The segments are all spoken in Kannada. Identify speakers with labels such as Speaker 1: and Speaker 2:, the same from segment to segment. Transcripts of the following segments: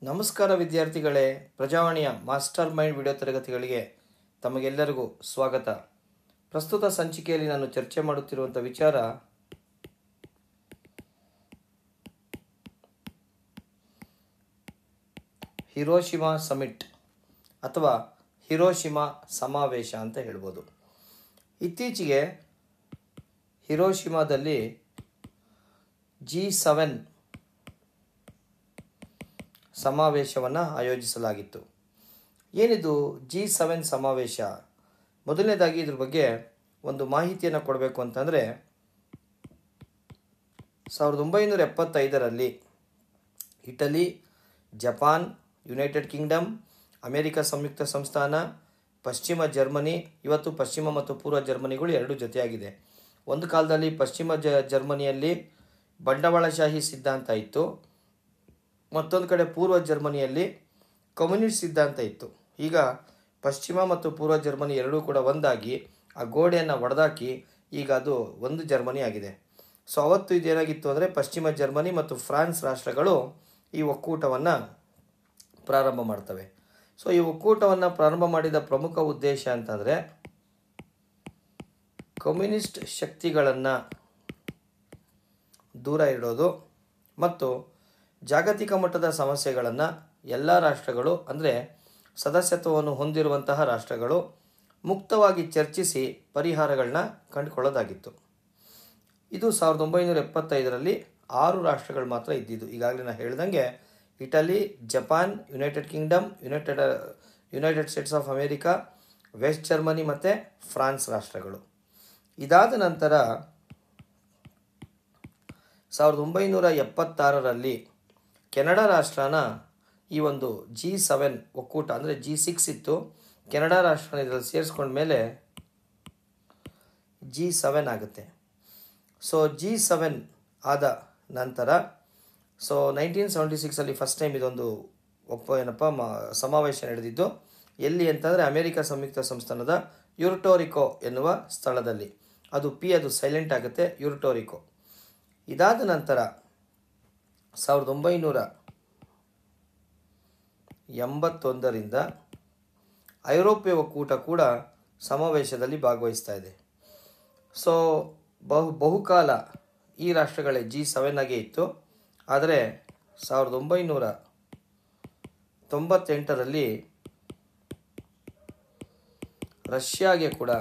Speaker 1: ನಮಸ್ಕಾರ ವಿದ್ಯಾರ್ಥಿಗಳೇ, ಪ್ರಜಾವಾಣಿಯ ಮಾಸ್ಟರ್ ಮೈಂಡ್ ವಿಡಿಯೋ ತರಗತಿಗಳಿಗೆ ತಮಗೆಲ್ಲರಿಗೂ ಸ್ವಾಗತ. ಪ್ರಸ್ತುತ ಸಂಚಿಕೆಯಲ್ಲಿ ನಾನು ಚರ್ಚೆ ಮಾಡುತ್ತಿರುವಂಥ ವಿಚಾರ ಹಿರೋಶಿಮಾ ಸಮಿಟ್ ಅಥವಾ ಹಿರೋಶಿಮಾ ಸಮಾವೇಶ ಅಂತ ಹೇಳ್ಬೋದು. ಇತ್ತೀಚೆಗೆ ಹಿರೋಶಿಮಾದಲ್ಲಿ G7 ಸಮಾವೇಶವನ್ನು ಆಯೋಜಿಸಲಾಗಿತ್ತು. ಏನಿದು G7 ಸಮಾವೇಶ? ಮೊದಲನೇದಾಗಿ ಇದ್ರ ಬಗ್ಗೆ ಒಂದು ಮಾಹಿತಿಯನ್ನು ಕೊಡಬೇಕು ಅಂತಂದರೆ, 1975ರಲ್ಲಿ Italy, Japan, United Kingdom, America ಸಂಯುಕ್ತ ಸಂಸ್ಥಾನ, ಪಶ್ಚಿಮ ಜರ್ಮನಿ, ಇವತ್ತು ಪಶ್ಚಿಮ ಮತ್ತು ಪೂರ್ವ ಜರ್ಮನಿಗಳು ಎರಡು ಜೊತೆಯಾಗಿದೆ. ಒಂದು ಕಾಲದಲ್ಲಿ ಪಶ್ಚಿಮ ಜರ್ಮನಿಯಲ್ಲಿ ಬಂಡವಾಳಶಾಹಿ ಸಿದ್ಧಾಂತ ಇತ್ತು, ಮತ್ತೊಂದು ಕಡೆ ಪೂರ್ವ ಜರ್ಮನಿಯಲ್ಲಿ ಕಮ್ಯುನಿಸ್ಟ್ ಸಿದ್ಧಾಂತ ಇತ್ತು. ಈಗ ಪಶ್ಚಿಮ ಮತ್ತು ಪೂರ್ವ ಜರ್ಮನಿ ಎರಡೂ ಕೂಡ ಒಂದಾಗಿ ಆ ಗೋಡೆಯನ್ನು ಒಡೆದಾಕಿ ಈಗ ಅದು ಒಂದು ಜರ್ಮನಿ ಆಗಿದೆ. ಸೊ ಅವತ್ತು ಇದೇನಾಗಿತ್ತು ಅಂದರೆ, ಪಶ್ಚಿಮ ಜರ್ಮನಿ ಮತ್ತು ಫ್ರಾನ್ಸ್ ರಾಷ್ಟ್ರಗಳು ಈ ಒಕ್ಕೂಟವನ್ನು ಪ್ರಾರಂಭ ಮಾಡ್ತವೆ. ಸೊ ಈ ಒಕ್ಕೂಟವನ್ನು ಪ್ರಾರಂಭ ಮಾಡಿದ ಪ್ರಮುಖ ಉದ್ದೇಶ ಅಂತಂದರೆ, ಕಮ್ಯುನಿಸ್ಟ್ ಶಕ್ತಿಗಳನ್ನು ದೂರ ಇಡೋದು ಮತ್ತು ಜಾಗತಿಕ ಮಟ್ಟದ ಸಮಸ್ಯೆಗಳನ್ನು ಎಲ್ಲ ರಾಷ್ಟ್ರಗಳು, ಅಂದರೆ ಸದಸ್ಯತ್ವವನ್ನು ಹೊಂದಿರುವಂತಹ ರಾಷ್ಟ್ರಗಳು ಮುಕ್ತವಾಗಿ ಚರ್ಚಿಸಿ ಪರಿಹಾರಗಳನ್ನ ಕಂಡುಕೊಳ್ಳೋದಾಗಿತ್ತು. ಇದು 1975ರಲ್ಲಿ 6 ರಾಷ್ಟ್ರಗಳು ಮಾತ್ರ ಇದ್ದಿದ್ದು. ಈಗಾಗಲೇ ನಾನು ಹೇಳ್ದಂಗೆ Italy, Japan, United Kingdom, United States of America, West Germany ಮತ್ತು ಫ್ರಾನ್ಸ್ ರಾಷ್ಟ್ರಗಳು. ಇದಾದ ನಂತರ 1976ರಲ್ಲಿ ಕೆನಡಾ ರಾಷ್ಟ್ರನ ಈ ಒಂದು G7 ಒಕ್ಕೂಟ, ಅಂದರೆ G6 ಇತ್ತು, ಕೆನಡಾ ರಾಷ್ಟ್ರನ ಇದರಲ್ಲಿ ಸೇರಿಸ್ಕೊಂಡ ಮೇಲೆ G7 ಆಗುತ್ತೆ. ಸೊ G7 ಆದ ನಂತರ 1976ಅಲ್ಲಿ ಫಸ್ಟ್ ಟೈಮ್ ಇದೊಂದು ಸಮಾವೇಶ ನಡೆದಿದ್ದು. ಎಲ್ಲಿ ಅಂತಂದರೆ, ಅಮೆರಿಕ ಸಂಯುಕ್ತ ಸಂಸ್ಥಾನದ ಯುರ್ಟೋರಿಕೋ ಎನ್ನುವ ಸ್ಥಳದಲ್ಲಿ. ಅದು ಅದು ಸೈಲೆಂಟ್ ಆಗುತ್ತೆ, ಯುರ್ಟೋರಿಕೋ. ಇದಾದ ನಂತರ 1981ರಿಂದ ಐರೋಪ್ಯ ಒಕ್ಕೂಟ ಕೂಡ ಸಮಾವೇಶದಲ್ಲಿ ಭಾಗವಹಿಸ್ತಾ ಇದೆ. ಸೊ ಬಹುಕಾಲ ಈ ರಾಷ್ಟ್ರಗಳೇ G7 ಆಗೇ ಇತ್ತು. ಆದರೆ 1998ರಲ್ಲಿ ರಷ್ಯಾಗೆ ಕೂಡ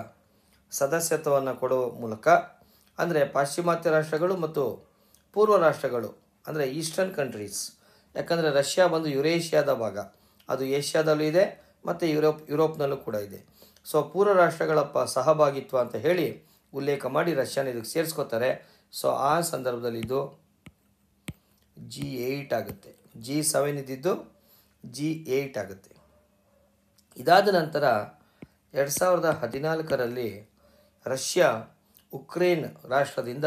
Speaker 1: ಸದಸ್ಯತ್ವವನ್ನು ಕೊಡುವ ಮೂಲಕ, ಅಂದರೆ ಪಾಶ್ಚಿಮಾತ್ಯ ರಾಷ್ಟ್ರಗಳು ಮತ್ತು ಪೂರ್ವ ರಾಷ್ಟ್ರಗಳು, ಅಂದರೆ ಈಸ್ಟರ್ನ್ ಕಂಟ್ರೀಸ್, ಯಾಕಂದರೆ ರಷ್ಯಾ ಬಂದು ಯುರೇಷಿಯಾದ ಭಾಗ, ಅದು ಏಷ್ಯಾದಲ್ಲೂ ಇದೆ ಮತ್ತು ಯುರೋಪ್ನಲ್ಲೂ ಕೂಡ ಇದೆ. ಸೊ ಪೂರ್ವ ರಾಷ್ಟ್ರಗಳ ಸಹಭಾಗಿತ್ವ ಅಂತ ಹೇಳಿ ಉಲ್ಲೇಖ ಮಾಡಿ ರಷ್ಯಾನ ಇದಕ್ಕೆ ಸೇರಿಸ್ಕೋತಾರೆ. ಸೊ ಆ ಸಂದರ್ಭದಲ್ಲಿ ಇದು G8 ಆಗುತ್ತೆ. G7 ಇದ್ದಿದ್ದು G8 ಆಗುತ್ತೆ. ಇದಾದ ನಂತರ 2014ರಲ್ಲಿ ರಷ್ಯಾ ಉಕ್ರೇನ್ ರಾಷ್ಟ್ರದಿಂದ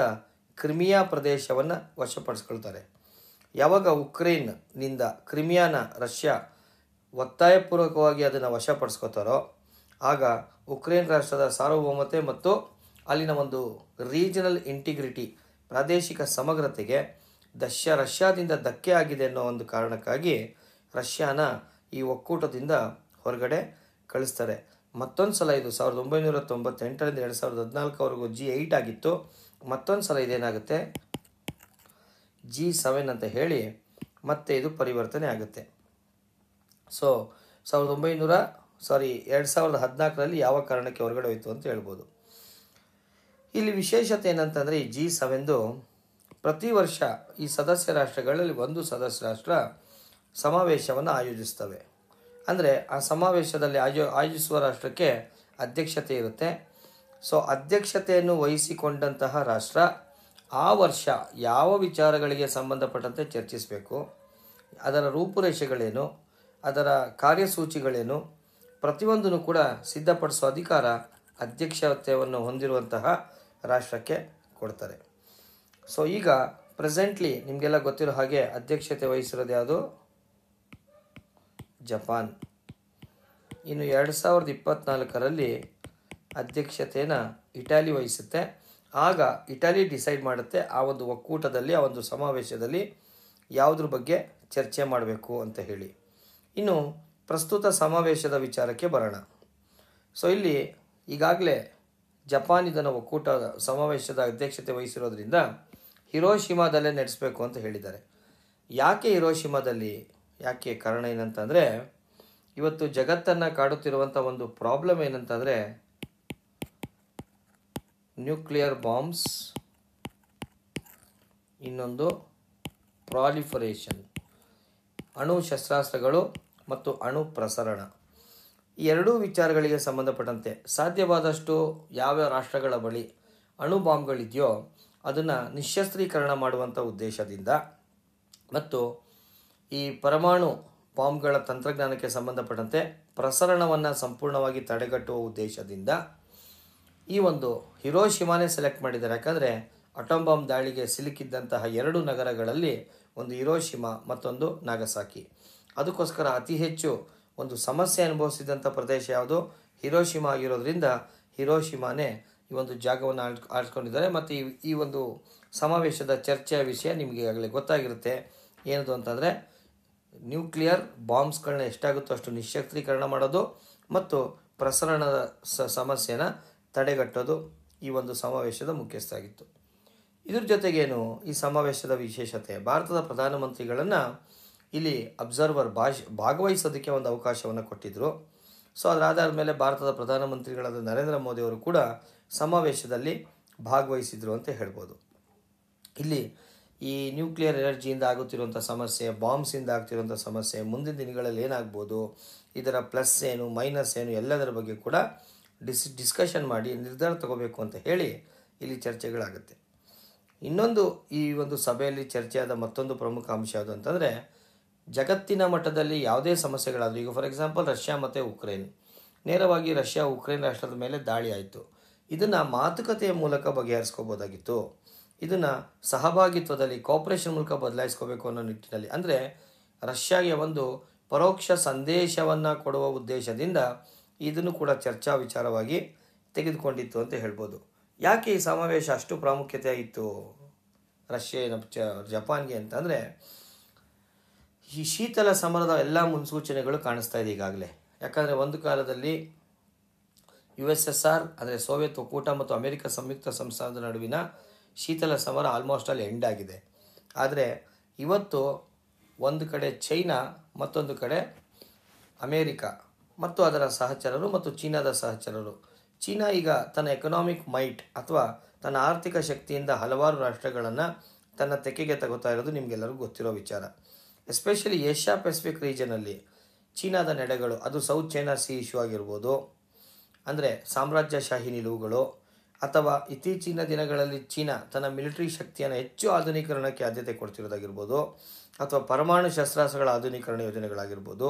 Speaker 1: ಕ್ರಿಮಿಯಾ ಪ್ರದೇಶವನ್ನು ವಶಪಡಿಸ್ಕೊಳ್ತಾರೆ. ಯಾವಾಗ ಉಕ್ರೇನ್ನಿಂದ ಕ್ರಿಮಿಯಾನ ರಷ್ಯಾ ಒತ್ತಾಯಪೂರ್ವಕವಾಗಿ ಅದನ್ನು ವಶಪಡಿಸ್ಕೋತಾರೋ, ಆಗ ಉಕ್ರೇನ್ ರಾಷ್ಟ್ರದ ಸಾರ್ವಭೌಮತೆ ಮತ್ತು ಅಲ್ಲಿನ ಒಂದು ರೀಜನಲ್ ಇಂಟಿಗ್ರಿಟಿ, ಪ್ರಾದೇಶಿಕ ಸಮಗ್ರತೆಗೆ ರಷ್ಯಾದಿಂದ ಧಕ್ಕೆ ಆಗಿದೆ ಅನ್ನೋ ಒಂದು ಕಾರಣಕ್ಕಾಗಿ ರಷ್ಯಾನ ಈ ಒಕ್ಕೂಟದಿಂದ ಹೊರಗಡೆ ಕಳಿಸ್ತಾರೆ. ಮತ್ತೊಂದು ಸಲ ಇದು 1998ರಿಂದ 2014ವರೆಗೂ G8 ಆಗಿತ್ತು. ಮತ್ತೊಂದು ಸಲ ಇದೇನಾಗುತ್ತೆ, G7 ಅಂತ ಹೇಳಿ ಮತ್ತೆ ಇದು ಪರಿವರ್ತನೆ ಆಗುತ್ತೆ. ಸೊ 2014ರಲ್ಲಿ ಯಾವ ಕಾರಣಕ್ಕೆ ಹೊರಗಡೆ ಹೋಯಿತು ಅಂತ ಹೇಳ್ಬೋದು. ಇಲ್ಲಿ ವಿಶೇಷತೆ ಏನಂತಂದರೆ, ಈ G7 ಪ್ರತಿ ವರ್ಷ ಈ ಸದಸ್ಯ ರಾಷ್ಟ್ರಗಳಲ್ಲಿ ಒಂದು ಸದಸ್ಯ ರಾಷ್ಟ್ರ ಸಮಾವೇಶವನ್ನು ಆಯೋಜಿಸ್ತವೆ. ಅಂದರೆ ಆ ಸಮಾವೇಶದಲ್ಲಿ ಆಯೋಜಿಸುವ ರಾಷ್ಟ್ರಕ್ಕೆ ಅಧ್ಯಕ್ಷತೆ ಇರುತ್ತೆ. ಸೊ ಅಧ್ಯಕ್ಷತೆಯನ್ನು ವಹಿಸಿಕೊಂಡಂತಹ ರಾಷ್ಟ್ರ ಆ ವರ್ಷ ಯಾವ ವಿಚಾರಗಳಿಗೆ ಸಂಬಂಧಪಟ್ಟಂತೆ ಚರ್ಚಿಸಬೇಕು, ಅದರ ರೂಪುರೇಷೆಗಳೇನು, ಅದರ ಕಾರ್ಯಸೂಚಿಗಳೇನು, ಪ್ರತಿಯೊಂದನ್ನು ಕೂಡ ಸಿದ್ಧಪಡಿಸುವ ಅಧಿಕಾರ ಅಧ್ಯಕ್ಷತೆಯನ್ನು ಹೊಂದಿರುವಂತಹ ರಾಷ್ಟ್ರಕ್ಕೆ ಕೊಡ್ತಾರೆ. ಸೊ ಈಗ ಪ್ರೆಸೆಂಟ್ಲಿ ನಿಮಗೆಲ್ಲ ಗೊತ್ತಿರೋ ಹಾಗೆ ಅಧ್ಯಕ್ಷತೆ ವಹಿಸಿರೋದು ಯಾವುದು? ಜಪಾನ್. ಇನ್ನು 2024ರಲ್ಲಿ ಅಧ್ಯಕ್ಷತೆಯನ್ನು ಇಟಲಿ ವಹಿಸುತ್ತೆ. ಆಗ ಇಟಲಿ ಡಿಸೈಡ್ ಮಾಡುತ್ತೆ ಆ ಒಂದು ಒಕ್ಕೂಟದಲ್ಲಿ, ಆ ಒಂದು ಸಮಾವೇಶದಲ್ಲಿ ಯಾವುದ್ರ ಬಗ್ಗೆ ಚರ್ಚೆ ಮಾಡಬೇಕು ಅಂತ ಹೇಳಿ. ಇನ್ನು ಪ್ರಸ್ತುತ ಸಮಾವೇಶದ ವಿಚಾರಕ್ಕೆ ಬರೋಣ. ಸೊ ಇಲ್ಲಿ ಈಗಾಗಲೇ ಜಪಾನ್ ಇದನ್ನು ಒಕ್ಕೂಟ ಸಮಾವೇಶದ ಅಧ್ಯಕ್ಷತೆ ವಹಿಸಿರೋದ್ರಿಂದ ಹಿರೋಶಿಮಾದಲ್ಲೇ ನಡೆಸಬೇಕು ಅಂತ ಹೇಳಿದ್ದಾರೆ. ಯಾಕೆ ಹಿರೋಶಿಮಾದಲ್ಲಿ, ಯಾಕೆ ಕಾರಣ ಏನಂತಂದರೆ, ಇವತ್ತು ಜಗತ್ತನ್ನು ಕಾಡುತ್ತಿರುವಂಥ ಒಂದು ಪ್ರಾಬ್ಲಮ್ ಏನಂತಂದರೆ ನ್ಯೂಕ್ಲಿಯರ್ ಬಾಂಬ್ಸ್, ಇನ್ನೊಂದು ಪ್ರಾಲಿಫರೇಷನ್, ಅಣು ಶಸ್ತ್ರಾಸ್ತ್ರಗಳು ಮತ್ತು ಅಣು ಪ್ರಸರಣ. ಈ ಎರಡೂ ವಿಚಾರಗಳಿಗೆ ಸಂಬಂಧಪಟ್ಟಂತೆ ಸಾಧ್ಯವಾದಷ್ಟು ಯಾವ್ಯಾವ ರಾಷ್ಟ್ರಗಳ ಬಳಿ ಅಣು ಬಾಂಬ್ಗಳಿದೆಯೋ ಅದನ್ನು ನಿಶ್ಶಸ್ತ್ರೀಕರಣ ಮಾಡುವಂಥ ಉದ್ದೇಶದಿಂದ ಮತ್ತು ಈ ಪರಮಾಣು ಬಾಂಬ್ಗಳ ತಂತ್ರಜ್ಞಾನಕ್ಕೆ ಸಂಬಂಧಪಟ್ಟಂತೆ ಪ್ರಸರಣವನ್ನು ಸಂಪೂರ್ಣವಾಗಿ ತಡೆಗಟ್ಟುವ ಉದ್ದೇಶದಿಂದ ಈ ಒಂದು ಹಿರೋಶಿಮಾನೇ ಸೆಲೆಕ್ಟ್ ಮಾಡಿದ್ದಾರೆ. ಯಾಕಂದರೆ ಅಟೋಮ್ ಬಾಂಬ್ ದಾಳಿಗೆ ಸಿಲುಕಿದ್ದಂತಹ 2 ನಗರಗಳಲ್ಲಿ ಒಂದು ಹಿರೋಶಿಮಾ ಮತ್ತೊಂದು ನಾಗಸಾಕಿ. ಅದಕ್ಕೋಸ್ಕರ ಅತಿ ಹೆಚ್ಚು ಒಂದು ಸಮಸ್ಯೆ ಅನುಭವಿಸಿದಂಥ ಪ್ರದೇಶ ಯಾವುದು? ಹಿರೋಶಿಮಾ ಆಗಿರೋದ್ರಿಂದ ಹಿರೋಶಿಮಾನೇ ಈ ಒಂದು ಜಾಗವನ್ನು ಆಳ್ಕೊಂಡಿದ್ದಾರೆ. ಮತ್ತು ಈ ಒಂದು ಸಮಾವೇಶದ ಚರ್ಚೆಯ ವಿಷಯ ನಿಮಗೆ ಈಗಾಗಲೇ ಗೊತ್ತಾಗಿರುತ್ತೆ. ಏನದು ಅಂತಂದರೆ ನ್ಯೂಕ್ಲಿಯರ್ ಬಾಂಬ್ಸ್ಗಳನ್ನ ಎಷ್ಟಾಗುತ್ತೋ ಅಷ್ಟು ನಿಶ್ಶಸ್ತ್ರೀಕರಣ ಮಾಡೋದು ಮತ್ತು ಪ್ರಸರಣದ ಸಮಸ್ಯೆನ ತಡೆಗಟ್ಟೋದು ಈ ಒಂದು ಸಮಾವೇಶದ ಮುಖ್ಯಸ್ಥ ಆಗಿತ್ತು. ಇದ್ರ ಜೊತೆಗೇನು ಈ ಸಮಾವೇಶದ ವಿಶೇಷತೆ, ಭಾರತದ ಪ್ರಧಾನಮಂತ್ರಿಗಳನ್ನು ಇಲ್ಲಿ ಅಬ್ಸರ್ವರ್ ಭಾಗವಹಿಸೋದಕ್ಕೆ ಒಂದು ಅವಕಾಶವನ್ನು ಕೊಟ್ಟಿದ್ದರು. ಸೊ ಅದರ ಆಧಾರದ ಮೇಲೆ ಭಾರತದ ಪ್ರಧಾನಮಂತ್ರಿಗಳಾದ ನರೇಂದ್ರ ಮೋದಿಯವರು ಕೂಡ ಸಮಾವೇಶದಲ್ಲಿ ಭಾಗವಹಿಸಿದರು ಅಂತ ಹೇಳ್ಬೋದು. ಇಲ್ಲಿ ಈ ನ್ಯೂಕ್ಲಿಯರ್ ಎನರ್ಜಿಯಿಂದ ಆಗುತ್ತಿರುವಂಥ ಸಮಸ್ಯೆ, ಬಾಂಬ್ಸಿಂದ ಆಗ್ತಿರುವಂಥ ಸಮಸ್ಯೆ, ಮುಂದಿನ ದಿನಗಳಲ್ಲಿ ಏನಾಗ್ಬೋದು, ಇದರ ಪ್ಲಸ್ ಏನು ಮೈನಸ್ ಏನು ಎಲ್ಲದರ ಬಗ್ಗೆ ಕೂಡ ಡಿಸ್ಕಷನ್ ಮಾಡಿ ನಿರ್ಧಾರ ತಗೋಬೇಕು ಅಂತ ಹೇಳಿ ಇಲ್ಲಿ ಚರ್ಚೆಗಳಾಗುತ್ತೆ. ಇನ್ನೊಂದು ಈ ಒಂದು ಸಭೆಯಲ್ಲಿ ಚರ್ಚೆಯಾದ ಮತ್ತೊಂದು ಪ್ರಮುಖ ಅಂಶ ಯಾವುದು ಅಂತಂದರೆ, ಜಗತ್ತಿನ ಮಟ್ಟದಲ್ಲಿ ಯಾವುದೇ ಸಮಸ್ಯೆಗಳಾದರೂ, ಈಗ ಫಾರ್ ಎಕ್ಸಾಂಪಲ್ ರಷ್ಯಾ ಮತ್ತು ಉಕ್ರೇನ್, ನೇರವಾಗಿ ರಷ್ಯಾ ಉಕ್ರೇನ್ ರಾಷ್ಟ್ರದ ಮೇಲೆ ದಾಳಿ ಆಯಿತು. ಇದನ್ನು ಮಾತುಕತೆಯ ಮೂಲಕ ಬಗೆಹರಿಸ್ಕೋಬೋದಾಗಿತ್ತು. ಇದನ್ನು ಸಹಭಾಗಿತ್ವದಲ್ಲಿ ಕೋಆಪರೇಷನ್ ಮೂಲಕ ಬದಲಾಯಿಸ್ಕೋಬೇಕು ಅನ್ನೋ ನಿಟ್ಟಿನಲ್ಲಿ, ಅಂದರೆ ರಷ್ಯಾಗೆ ಒಂದು ಪರೋಕ್ಷ ಸಂದೇಶವನ್ನು ಕೊಡುವ ಉದ್ದೇಶದಿಂದ ಇದನ್ನು ಕೂಡ ಚರ್ಚಾ ವಿಚಾರವಾಗಿ ತೆಗೆದುಕೊಂಡಿತ್ತು ಅಂತ ಹೇಳ್ಬೋದು. ಯಾಕೆ ಈ ಸಮಾವೇಶ ಅಷ್ಟು ಪ್ರಾಮುಖ್ಯತೆ ಆಗಿತ್ತು ಜಪಾನ್ಗೆ ಅಂತಂದರೆ, ಈ ಶೀತಲ ಸಮರದ ಎಲ್ಲ ಮುನ್ಸೂಚನೆಗಳು ಕಾಣಿಸ್ತಾ ಇದೆ ಈಗಾಗಲೇ. ಯಾಕಂದರೆ ಒಂದು ಕಾಲದಲ್ಲಿ USSR ಅಂದರೆ ಸೋವಿಯತ್ ಒಕ್ಕೂಟ ಮತ್ತು ಅಮೆರಿಕ ಸಂಯುಕ್ತ ಸಂಸ್ಥಾನದ ನಡುವಿನ ಶೀತಲ ಸಮರ ಆಲ್ಮೋಸ್ಟ್ ಅಲ್ಲಿ ಎಂಡ್ ಆಗಿದೆ. ಆದರೆ ಇವತ್ತು ಒಂದು ಕಡೆ ಚೈನಾ, ಮತ್ತೊಂದು ಕಡೆ ಅಮೇರಿಕ ಮತ್ತು ಅದರ ಸಹಚರರು ಮತ್ತು ಚೀನಾದ ಸಹಚರರು. ಚೀನಾ ಈಗ ತನ್ನ ಎಕನಾಮಿಕ್ ಮೈಟ್ ಅಥವಾ ತನ್ನ ಆರ್ಥಿಕ ಶಕ್ತಿಯಿಂದ ಹಲವಾರು ರಾಷ್ಟ್ರಗಳನ್ನು ತನ್ನ ತೆಕ್ಕೆಗೆ ತಗೋತಾ ಇರೋದು ನಿಮಗೆಲ್ಲರಿಗೂ ಗೊತ್ತಿರೋ ವಿಚಾರ. ಎಸ್ಪೆಷಲಿ ಏಷ್ಯಾ ಪೆಸಿಫಿಕ್ ರೀಜನಲ್ಲಿ ಚೀನಾದ ನಡೆಗಳು, ಅದು ಸೌತ್ ಚೈನಾ ಸಿ ಇಶ್ಯೂ ಆಗಿರ್ಬೋದು, ಅಂದರೆ ಸಾಮ್ರಾಜ್ಯಶಾಹಿ ನಿಲುವುಗಳು, ಅಥವಾ ಇತ್ತೀಚಿನ ದಿನಗಳಲ್ಲಿ ಚೀನಾ ತನ್ನ ಮಿಲಿಟರಿ ಶಕ್ತಿಯನ್ನು ಹೆಚ್ಚು ಆಧುನೀಕರಣಕ್ಕೆ ಆದ್ಯತೆ ಕೊಡ್ತಿರೋದಾಗಿರ್ಬೋದು, ಅಥವಾ ಪರಮಾಣು ಶಸ್ತ್ರಾಸ್ತ್ರಗಳ ಆಧುನೀಕರಣ ಯೋಜನೆಗಳಾಗಿರ್ಬೋದು,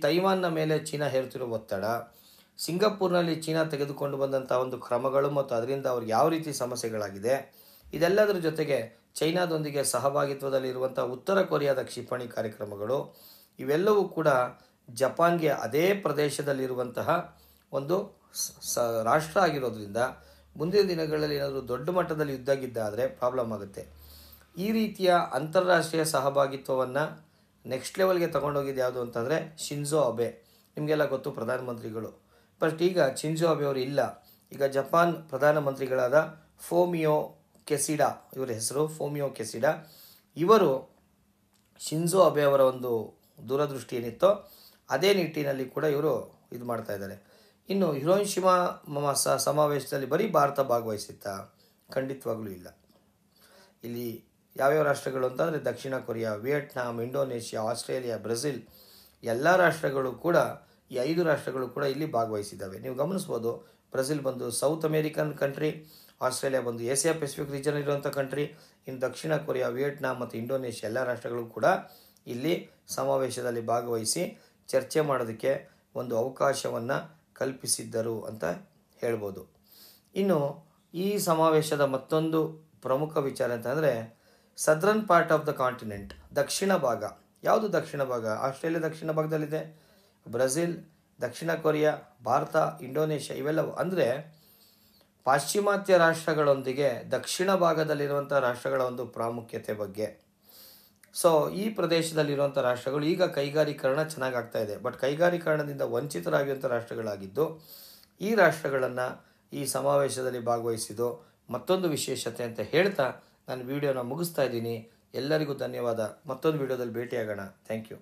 Speaker 1: ತೈವಾನ್ನ ಮೇಲೆ ಚೀನಾ ಹೇರುತ್ತಿರುವ ಒತ್ತಡ, ಸಿಂಗಪೂರ್ನಲ್ಲಿ ಚೀನಾ ತೆಗೆದುಕೊಂಡು ಬಂದಂಥ ಒಂದು ಕ್ರಮಗಳು ಮತ್ತು ಅದರಿಂದ ಅವ್ರಿಗೆ ಯಾವ ರೀತಿ ಸಮಸ್ಯೆಗಳಾಗಿದೆ, ಇದೆಲ್ಲದರ ಜೊತೆಗೆ ಚೈನಾದೊಂದಿಗೆ ಸಹಭಾಗಿತ್ವದಲ್ಲಿರುವಂಥ ಉತ್ತರ ಕೊರಿಯಾದ ಕ್ಷಿಪಣಿ ಕಾರ್ಯಕ್ರಮಗಳು, ಇವೆಲ್ಲವೂ ಕೂಡ ಜಪಾನ್ಗೆ ಅದೇ ಪ್ರದೇಶದಲ್ಲಿರುವಂತಹ ಒಂದು ರಾಷ್ಟ್ರ ಆಗಿರೋದ್ರಿಂದ ಮುಂದಿನ ದಿನಗಳಲ್ಲಿ ಏನಾದರೂ ದೊಡ್ಡ ಮಟ್ಟದಲ್ಲಿ ಯುದ್ಧ ಗಿದ್ದಾದರೆ ಪ್ರಾಬ್ಲಮ್ ಆಗುತ್ತೆ. ಈ ರೀತಿಯ ಅಂತಾರಾಷ್ಟ್ರೀಯ ಸಹಭಾಗಿತ್ವವನ್ನು ನೆಕ್ಸ್ಟ್ ಲೆವೆಲ್ಗೆ ತೊಗೊಂಡೋಗಿದ್ದು ಯಾವುದು ಅಂತಂದರೆ ಶಿಂಜೋ ಅಬೆ. ನಿಮಗೆಲ್ಲ ಗೊತ್ತು ಪ್ರಧಾನಮಂತ್ರಿಗಳು. ಬಟ್ ಈಗ ಶಿಂಜೋ ಅಬೆ ಅವರು ಇಲ್ಲ. ಈಗ ಜಪಾನ್ ಪ್ರಧಾನಮಂತ್ರಿಗಳಾದ ಫೂಮಿಯೋ ಕೆಸಿಡಾ, ಇವರ ಹೆಸರು ಫೂಮಿಯೋ ಕೆಸಿಡಾ, ಇವರು ಶಿಂಜೋ ಅಬೆ ಅವರ ಒಂದು ದೂರದೃಷ್ಟಿ ಏನಿತ್ತೋ ಅದೇ ನಿಟ್ಟಿನಲ್ಲಿ ಕೂಡ ಇವರು ಇದು ಮಾಡ್ತಾ ಇದ್ದಾರೆ. ಇನ್ನು ಹಿರೋಶಿಮಾ ಸಮಾವೇಶದಲ್ಲಿ ಬರೀ ಭಾರತ ಭಾಗವಹಿಸಿತ್ತಾ? ಖಂಡಿತವಾಗ್ಲೂ ಇಲ್ಲ. ಇಲ್ಲಿ ಯಾವ್ಯಾವ ರಾಷ್ಟ್ರಗಳು ಅಂತಂದರೆ ದಕ್ಷಿಣ Korea, Vietnam, Indonesia, Australia, Brazil ಎಲ್ಲ ರಾಷ್ಟ್ರಗಳು ಕೂಡ, ಈ 5 ರಾಷ್ಟ್ರಗಳು ಕೂಡ ಇಲ್ಲಿ ಭಾಗವಹಿಸಿದ್ದಾವೆ. ನೀವು ಗಮನಿಸ್ಬೋದು, ಬ್ರೆಜಿಲ್ ಬಂದು ಸೌತ್ ಅಮೇರಿಕನ್ ಕಂಟ್ರಿ, ಆಸ್ಟ್ರೇಲಿಯಾ ಬಂದು ಏಷ್ಯಾ ಪೆಸಿಫಿಕ್ ರೀಜನ್ ಇರುವಂಥ ಕಂಟ್ರಿ, ಇನ್ನು ದಕ್ಷಿಣ ಕೊರಿಯಾ, ವಿಯೆಟ್ನಾಂ ಮತ್ತು ಇಂಡೋನೇಷ್ಯಾ ಎಲ್ಲ ರಾಷ್ಟ್ರಗಳು ಕೂಡ ಇಲ್ಲಿ ಸಮಾವೇಶದಲ್ಲಿ ಭಾಗವಹಿಸಿ ಚರ್ಚೆ ಮಾಡೋದಕ್ಕೆ ಒಂದು ಅವಕಾಶವನ್ನು ಕಲ್ಪಿಸಿದ್ದರು ಅಂತ ಹೇಳ್ಬೋದು. ಇನ್ನು ಈ ಸಮಾವೇಶದ ಮತ್ತೊಂದು ಪ್ರಮುಖ ವಿಚಾರ ಅಂತಂದರೆ southern part of the continent, ದಕ್ಷಿಣ ಭಾಗ. ಯಾವುದು ದಕ್ಷಿಣ ಭಾಗ? ಆಸ್ಟ್ರೇಲಿಯಾ ದಕ್ಷಿಣ ಭಾಗದಲ್ಲಿದೆ, ಬ್ರೆಜಿಲ್, ದಕ್ಷಿಣ ಕೊರಿಯಾ, ಭಾರತ, ಇಂಡೋನೇಷ್ಯಾ ಇವೆಲ್ಲವು. ಅಂದರೆ ಪಾಶ್ಚಿಮಾತ್ಯ ರಾಷ್ಟ್ರಗಳೊಂದಿಗೆ ದಕ್ಷಿಣ ಭಾಗದಲ್ಲಿರುವಂಥ ರಾಷ್ಟ್ರಗಳ ಒಂದು ಪ್ರಾಮುಖ್ಯತೆ ಬಗ್ಗೆ ಸೊ ಈ ಪ್ರದೇಶದಲ್ಲಿರುವಂಥ ರಾಷ್ಟ್ರಗಳು ಈಗ ಕೈಗಾರೀಕರಣ ಚೆನ್ನಾಗಿ ಆಗ್ತಾ ಇದೆ. ಬಟ್ ಕೈಗಾರೀಕರಣದಿಂದ ವಂಚಿತರಾಗಿರುವಂಥ ರಾಷ್ಟ್ರಗಳಾಗಿದ್ದು, ಈ ರಾಷ್ಟ್ರಗಳನ್ನು ಈ ಸಮಾವೇಶದಲ್ಲಿ ಭಾಗವಹಿಸಿದ್ದು ಮತ್ತೊಂದು ವಿಶೇಷತೆ ಅಂತ ಹೇಳ್ತಾ ನಾನು ವಿಡಿಯೋನ ಮುಗಿಸ್ತಾ ಇದ್ದೀನಿ. ಎಲ್ಲರಿಗೂ ಧನ್ಯವಾದ. ಮತ್ತೊಂದು ವಿಡಿಯೋದಲ್ಲಿ ಭೇಟಿಯಾಗೋಣ. Thank you.